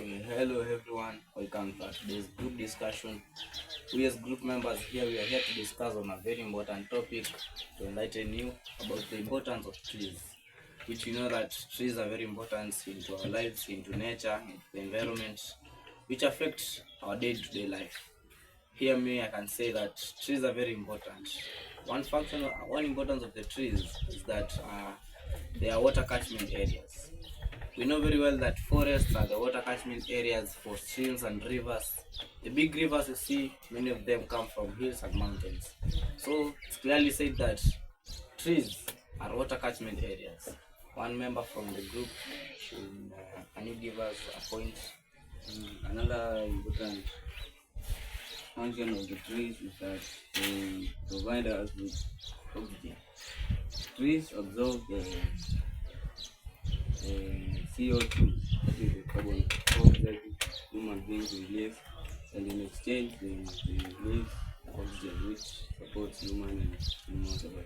Okay, hello everyone. Welcome to today's group discussion. We as group members here, we are here to discuss on a very important topic to enlighten you about the importance of trees, which you know that trees are very important into our lives, into nature, into the environment, which affect our day-to-day life. Here, me, I can say that trees are very important. One importance of the trees is that they are water catchment areas. We know very well that forests are the water catchment areas for streams and rivers. The big rivers you see, many of them come from hills and mountains. So it's clearly said that trees are water catchment areas. One member from the group, can you give us a point? Another important function of the trees is that they provide us with oxygen. Trees absorb the CO2, that is the carbon dioxide human beings release, and in exchange they release oxygen, which supports human and animal survival.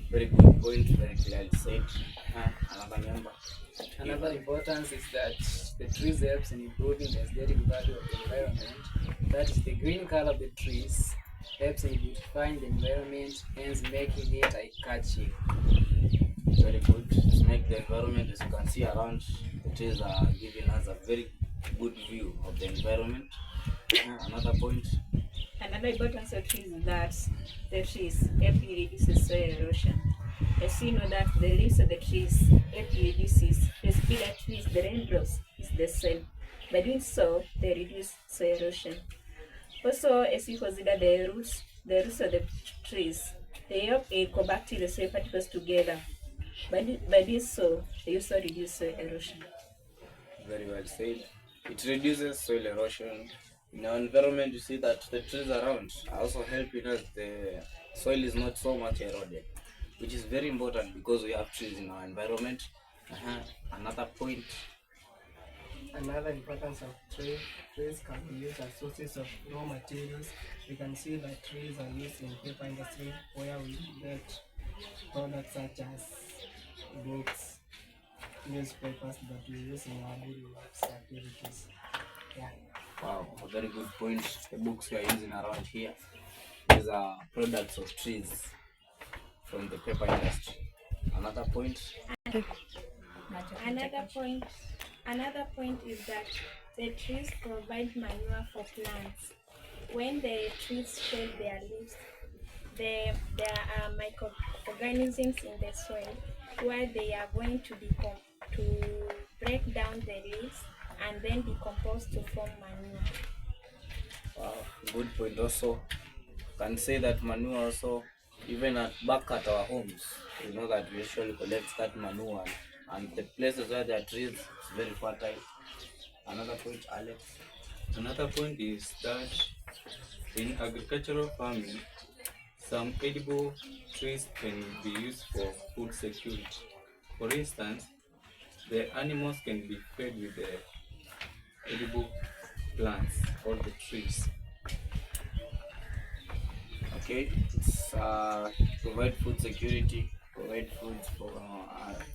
Very good point, very clearly said. Another member. Another importance is that the trees helps in improving the aesthetic value of the environment. That is, the green color of the trees helps in beautifying the environment, hence making it eye-catching. Very good. To make the environment, as you can see around, the trees are giving us a very good view of the environment. Another point. Another importance of trees is that the trees help reduce soil erosion. As you know that the leaves of the trees help reduces the speed at which the rain drops is the soil. By doing so, they reduce soil erosion. Also, as you consider the roots of the trees, they help compacting the soil particles together. By doing so, they also reduce soil erosion. Very well said. It reduces soil erosion. In our environment, you see that the trees around are also helping us. The soil is not so much eroded, which is very important because we have trees in our environment. Another point. Another importance of trees can be used as sources of raw materials. We can see that trees are used in paper industry where we get products such as books, newspapers that we use in our daily lives activities. Yeah. Wow, a very good point. The books we are using around here, these are products of trees from the paper industry. Another point. Another point is that the trees provide manure for plants. When the trees shed their leaves, there are microorganisms in the soil where they are going to break down the leaves and then decompose to form manure. Wow, good point. Also, can say that manure also, even back at our homes, you know that we usually collect that manure, and the places where there are trees, it's very fertile. Another point, Alex. Another point is that in agricultural farming, some edible trees can be used for food security. For instance, the animals can be fed with the edible plants or the trees. Okay, it's provide food security, provide food for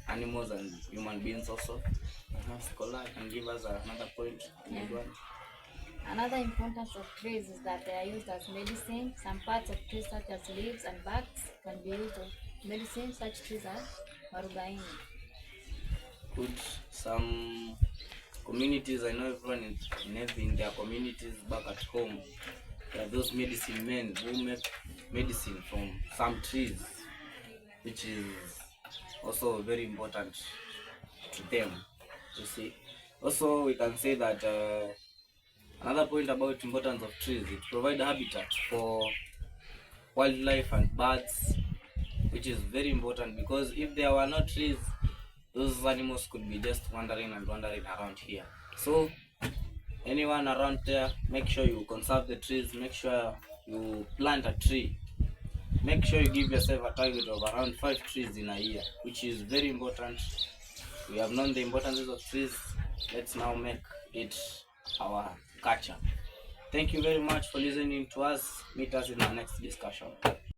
animals and human beings also. Scholar can give us another point. Another importance of trees is that they are used as medicine. Some parts of trees, such as leaves and barks, can be used as medicine. Such trees are marubaini. Good. Some communities, I know everyone in their communities back at home, there are those medicine men who make medicine from some trees, which is also very important to them to see. Also, we can say that another point about importance of trees, it provides habitat for wildlife and birds, which is very important because if there were no trees, those animals could be just wandering around here. So anyone around there, make sure you conserve the trees, make sure you plant a tree, make sure you give yourself a target of around 5 trees in a year, which is very important. We have known the importance of trees. Let's now make it our culture. Thank you very much for listening to us. Meet us in our next discussion.